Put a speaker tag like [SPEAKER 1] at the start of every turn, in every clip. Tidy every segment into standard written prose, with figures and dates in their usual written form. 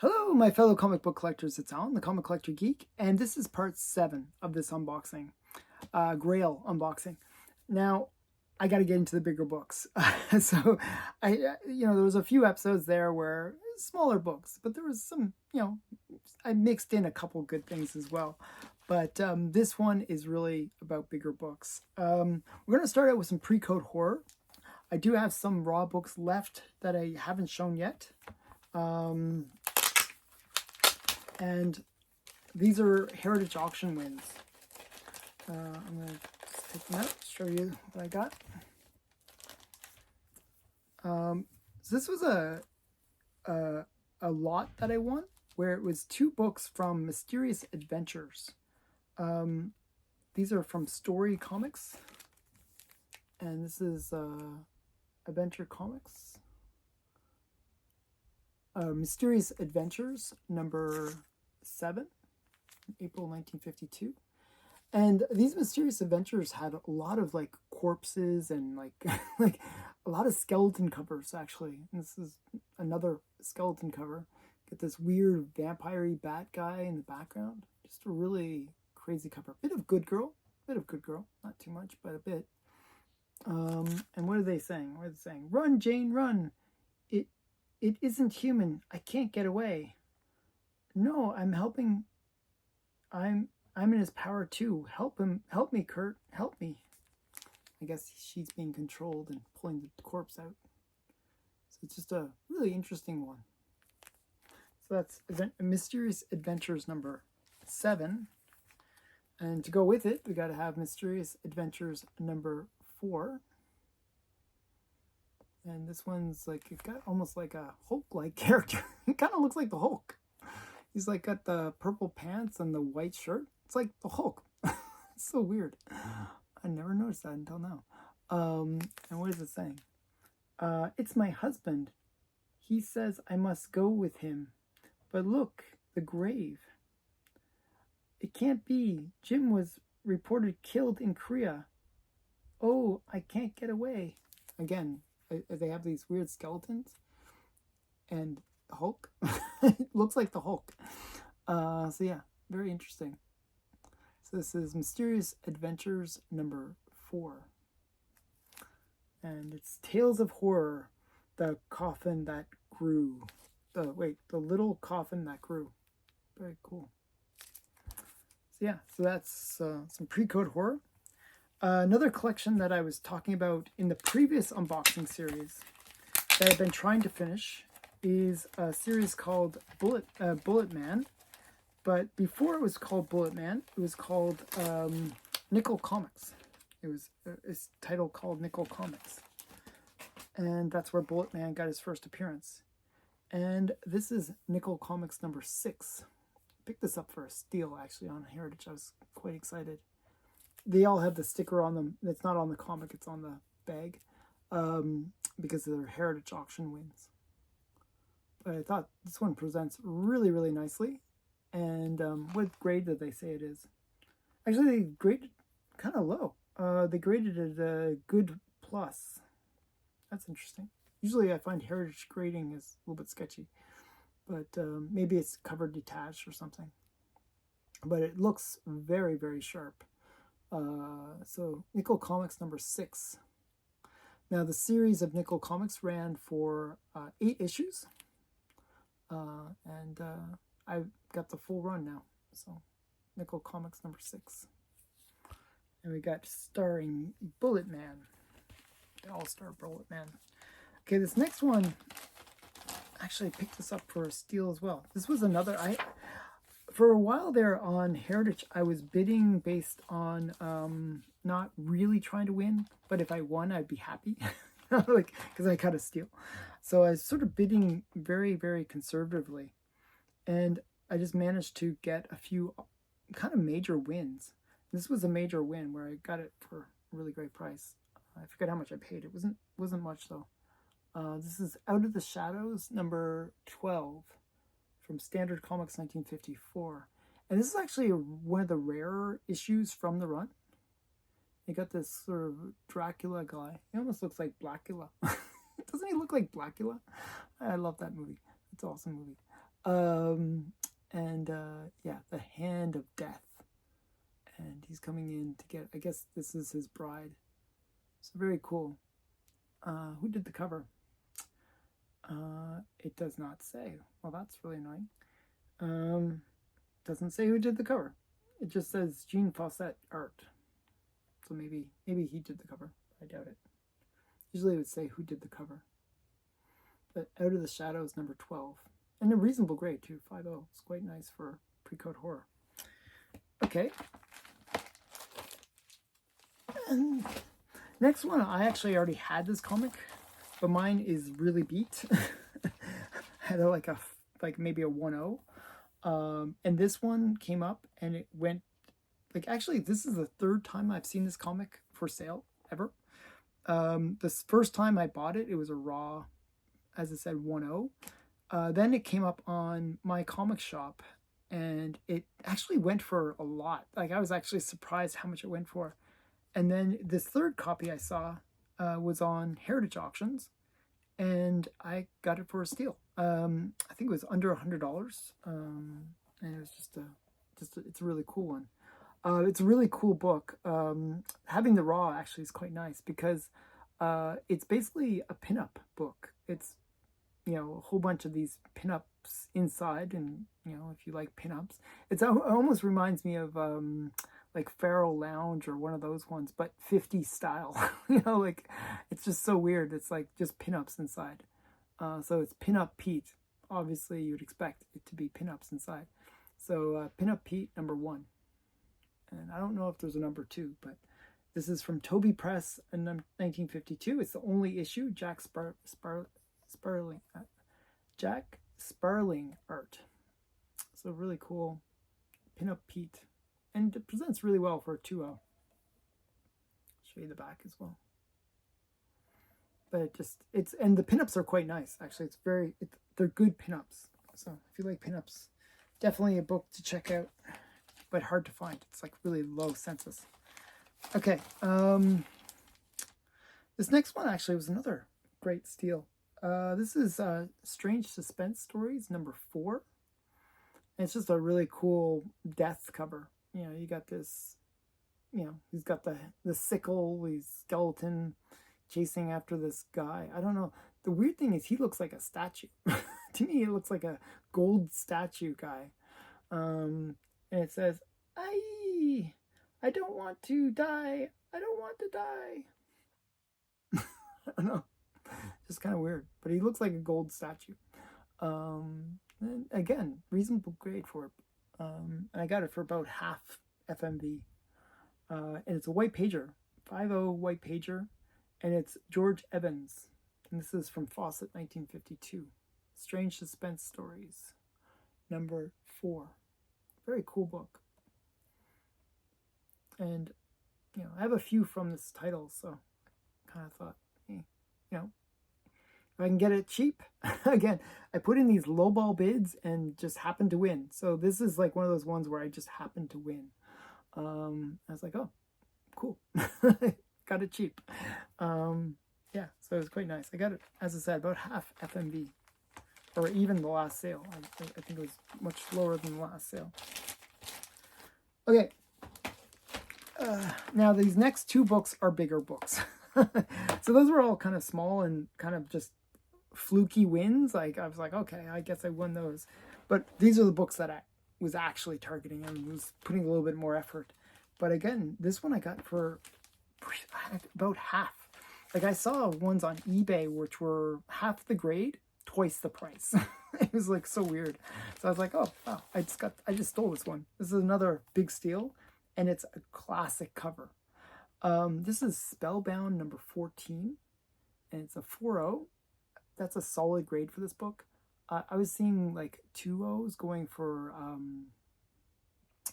[SPEAKER 1] Hello, my fellow comic book collectors. It's Alan, the Comic Collector Geek, and this is part 7 of this unboxing, Grail unboxing. Now, I got to get into the bigger books. So, there was a few episodes there where smaller books, but there was some, I mixed in a couple good things as well. But this one is really about bigger books. We're going to start out with some Precode Horror. I do have some raw books left that I haven't shown yet. And these are Heritage Auction wins. I'm going to take them out, show you what I got. So this was a lot that I won, where it was 2 books from Mysterious Adventures. These are from Story Comics. And this is Adventure Comics. Mysterious Adventures, number 7, April 1952. And these Mysterious Adventures had a lot of like corpses and like like a lot of skeleton covers actually. And this is another skeleton cover. Get this weird vampire-y bat guy in the background. Just a really crazy cover. Bit of Good Girl, not too much, but a bit. And what are they saying? What are they saying? Run, Jane, run! It isn't human. I can't get away. No, I'm helping. I'm in his power too. Help him. Help me, Kurt. Help me. I guess she's being controlled and pulling the corpse out. So it's just a really interesting one. So that's Mysterious Adventures number 7. And to go with it, we got to have Mysterious Adventures number 4. And this one's like, it's got almost like a Hulk-like character. It kind of looks like the Hulk. He's like got the purple pants and the white shirt. It's like the Hulk. It's so weird. I never noticed that until now. And what is it saying? It's my husband. He says I must go with him. But look, the grave. It can't be. Jim was reported killed in Korea. Oh, I can't get away. Again, they have these weird skeletons and Hulk. It looks like the Hulk. So yeah, very interesting. So this is Mysterious Adventures number 4. And it's Tales of Horror, the coffin that grew. The little coffin that grew. Very cool. So yeah, so that's some Precode Horror. Another collection that I was talking about in the previous unboxing series that I've been trying to finish is a series called Bullet Man. But before it was called Bullet Man, it was called Nickel Comics. It was a title called Nickel Comics. And that's where Bullet Man got his first appearance. And this is Nickel Comics number 6. I picked this up for a steal, actually, on Heritage. I was quite excited. They all have the sticker on them. It's not on the comic, it's on the bag, because of their Heritage Auction wins. But I thought this one presents really, really nicely. And what grade did they say it is? Actually, they graded kind of low. They graded it a good plus. That's interesting. Usually I find Heritage grading is a little bit sketchy. But maybe it's cover detached or something. But it looks very, very sharp. So Nickel Comics number 6. Now the series of Nickel Comics ran for 8 issues. And I've got the full run now. So Nickel Comics number 6. And we got starring Bullet Man. The all-star Bullet Man. Okay, this next one, actually I picked this up for a steal as well. This was another, for a while there on Heritage, I was bidding based on not really trying to win, but if I won, I'd be happy, like, because I got a steal. So I was sort of bidding very, very conservatively, and I just managed to get a few kind of major wins. This was a major win where I got it for a really great price. I forget how much I paid. It wasn't much though. This is Out of the Shadows number 12. From Standard Comics 1954. And this is actually one of the rarer issues from the run. You got this sort of Dracula guy. He almost looks like Blackula. Doesn't he look like Blackula? I love that movie. It's an awesome movie. Yeah, the Hand of Death. And he's coming in to get, I guess this is his bride. So very cool. Who did the cover? It does not say. Well, that's really annoying. Doesn't say who did the cover. It just says Jean Fawcett art. So maybe he did the cover. I doubt it. Usually it would say who did the cover. But Out of the Shadows, number 12. And a reasonable grade, too, 5.0. It's quite nice for Precode Horror. Okay. And next one, I actually already had this comic, but mine is really beat. I had maybe a 1.0. And this one came up and it went, actually, this is the third time I've seen this comic for sale ever. This first time I bought it, it was a raw, as I said, 1.0. Then it came up on my comic shop and it actually went for a lot. I was actually surprised how much it went for. And then this third copy I saw was on Heritage Auctions, and I got it for a steal. I think it was under $100, and it was it's a really cool one. It's a really cool book. Having the raw actually is quite nice because it's basically a pinup book. It's a whole bunch of these pinups inside, and if you like pinups, it almost reminds me of like Pharaoh Lounge or one of those ones, but 50s style. It's just so weird. It's like just pinups inside. So it's Pinup Pete. Obviously, you'd expect it to be pinups inside. So Pinup Pete, number 1. And I don't know if there's a number 2, but this is from Toby Press in 1952. It's the only issue. Jack Sparling art. So really cool. Pinup Pete. And it presents really well for a 2.0. Show you the back as well. But and the pinups are quite nice. Actually, they're good pinups. So if you like pinups, definitely a book to check out, but hard to find. It's like really low census. Okay. This next one actually was another great steal. This is Strange Suspense Stories, number 4. And it's just a really cool death cover. You got this, he's got the sickle, he's skeleton chasing after this guy. I don't know. The weird thing is he looks like a statue. To me, he looks like a gold statue guy. And it says, I don't want to die. I don't want to die. I don't know. Just kind of weird. But he looks like a gold statue. And again, reasonable grade for it. And I got it for about half FMV. And it's a white pager, 5.0 white pager, and it's George Evans. And this is from Fawcett, 1952. Strange Suspense Stories, number 4. Very cool book. And, I have a few from this title, so I kind of thought, hey, if I can get it cheap, again, I put in these lowball bids and just happened to win. So this is like one of those ones where I just happened to win. I was like, oh, cool. Got it cheap. Yeah, so it was quite nice. I got it, as I said, about half FMV, or even the last sale. I think it was much lower than the last sale. Okay. Now these next 2 books are bigger books. So those were all kind of small and kind of just fluky wins. I was like, okay, I guess I won those. But these are the books that I was actually targeting and was putting a little bit more effort. But again, this one I got for about half. I saw ones on eBay which were half the grade, twice the price. It was like so weird. So I was like, oh wow, I just stole this one. This is another big steal, and it's a classic cover. This is Spellbound number 14, and it's a 4.0. That's a solid grade for this book. I was seeing like 2.0s going for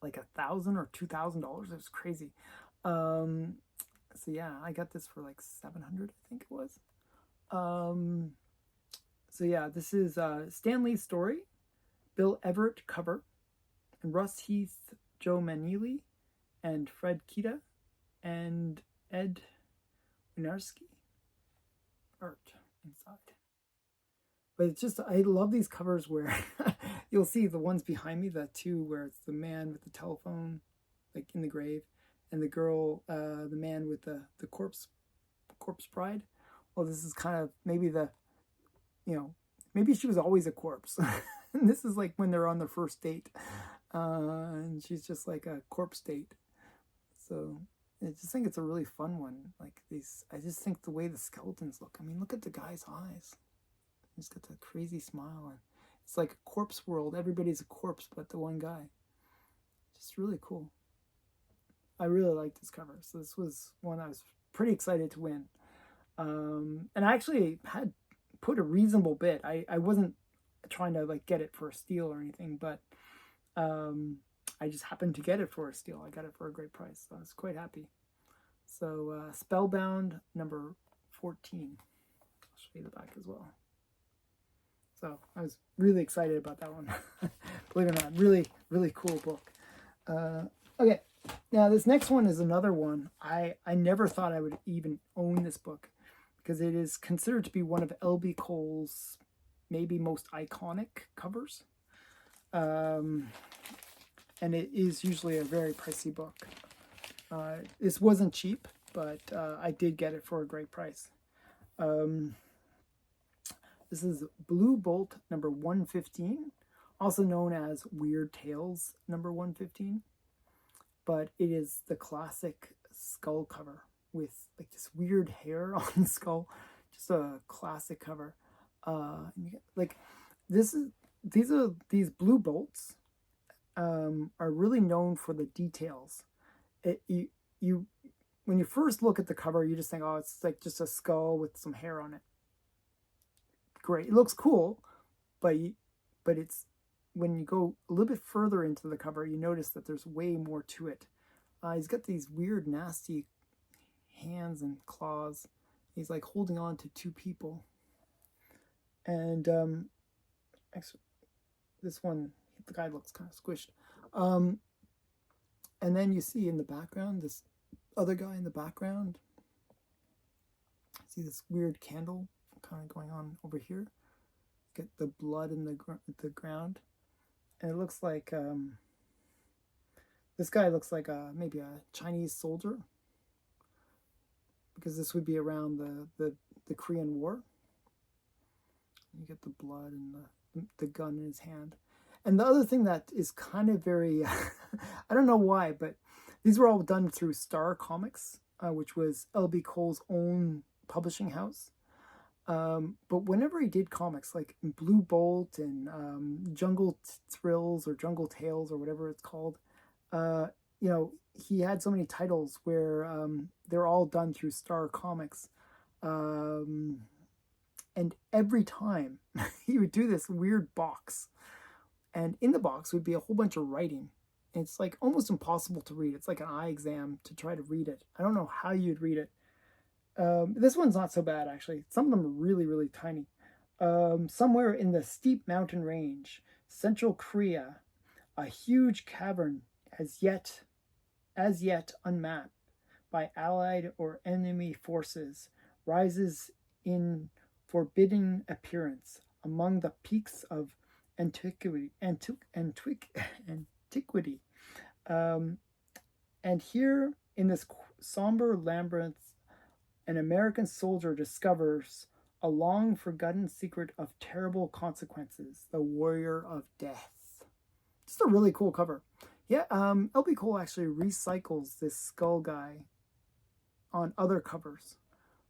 [SPEAKER 1] like $1,000 or $2,000. It was crazy. So yeah, I got this for like $700, I think it was. So yeah, this is Stan Lee's story, Bill Everett cover, and Russ Heath, Joe Manili, and Fred Kita, and Ed Winiarski art inside. But it's just, I love these covers where you'll see the ones behind me, the two where it's the man with the telephone, like in the grave, and the girl, the man with the corpse bride. Well, this is kind of maybe maybe she was always a corpse. And this is like when they're on their first date. And she's just like a corpse date. So I just think it's a really fun one. Like I just think the way the skeletons look. I mean, look at the guy's eyes. He's got that crazy smile. And it's like a corpse world. Everybody's a corpse but the one guy. Just really cool. I really like this cover. So this was one I was pretty excited to win. And I actually had put a reasonable bid. I wasn't trying to like get it for a steal or anything, but I just happened to get it for a steal. I got it for a great price, so I was quite happy. So Spellbound number 14. I'll show you the back as well. So I was really excited about that one. Believe it or not, really, really cool book. Okay, now this next one is another one. I never thought I would even own this book because it is considered to be one of L.B. Cole's maybe most iconic covers. And it is usually a very pricey book. This wasn't cheap, but I did get it for a great price. This is Blue Bolt number 115, also known as Weird Tales number 115. But it is the classic skull cover with like this weird hair on the skull. Just a classic cover. And you get, like these blue bolts are really known for the details. When you first look at the cover, you just think, oh, it's like just a skull with some hair on it. Great, it looks cool, but it's when you go a little bit further into the cover, you notice that there's way more to it. He's got these weird, nasty hands and claws. He's like holding on to two people. And actually, this one, the guy looks kind of squished. And then you see in the background, this other guy in the background. See this weird candle kind of going on over here. Get the blood in the ground. And it looks like, this guy looks like maybe a Chinese soldier. Because this would be around the Korean War. You get the blood and the gun in his hand. And the other thing that is kind of very, I don't know why, but these were all done through Star Comics, which was L.B. Cole's own publishing house. But whenever he did comics, like Blue Bolt and Jungle Thrills or Jungle Tales or whatever it's called, he had so many titles where they're all done through Star Comics. And every time he would do this weird box. And in the box would be a whole bunch of writing. And it's like almost impossible to read. It's like an eye exam to try to read it. I don't know how you'd read it. This one's not so bad, actually. Some of them are really, really tiny. Somewhere in the steep mountain range, central Korea, a huge cavern as yet unmapped by allied or enemy forces rises in forbidding appearance among the peaks of antiquity. And here in this somber labyrinth, an American soldier discovers a long forgotten secret of terrible consequences, the warrior of death. Just a really cool cover. Yeah, L.B. Cole actually recycles this skull guy on other covers,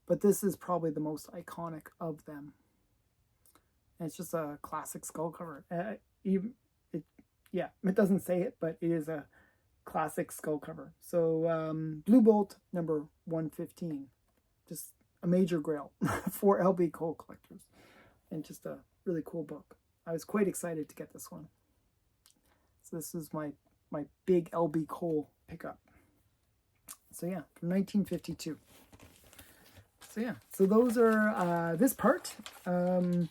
[SPEAKER 1] but this is probably the most iconic of them. And it's just a classic skull cover. It doesn't say it, but it is a classic skull cover. So Blue Bolt number 115. Just a major grail for L.B. Cole collectors. And just a really cool book. I was quite excited to get this one. So this is my big L.B. Cole pickup. So yeah, from 1952. So yeah, so those are this part. The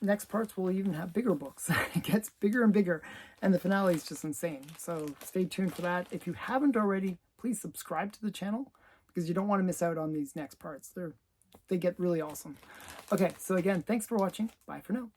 [SPEAKER 1] next parts will even have bigger books. It gets bigger and bigger, and the finale is just insane. So stay tuned for that. If you haven't already, please subscribe to the channel because you don't want to miss out on these next parts. They're they get really awesome. Okay, so again, thanks for watching. Bye for now.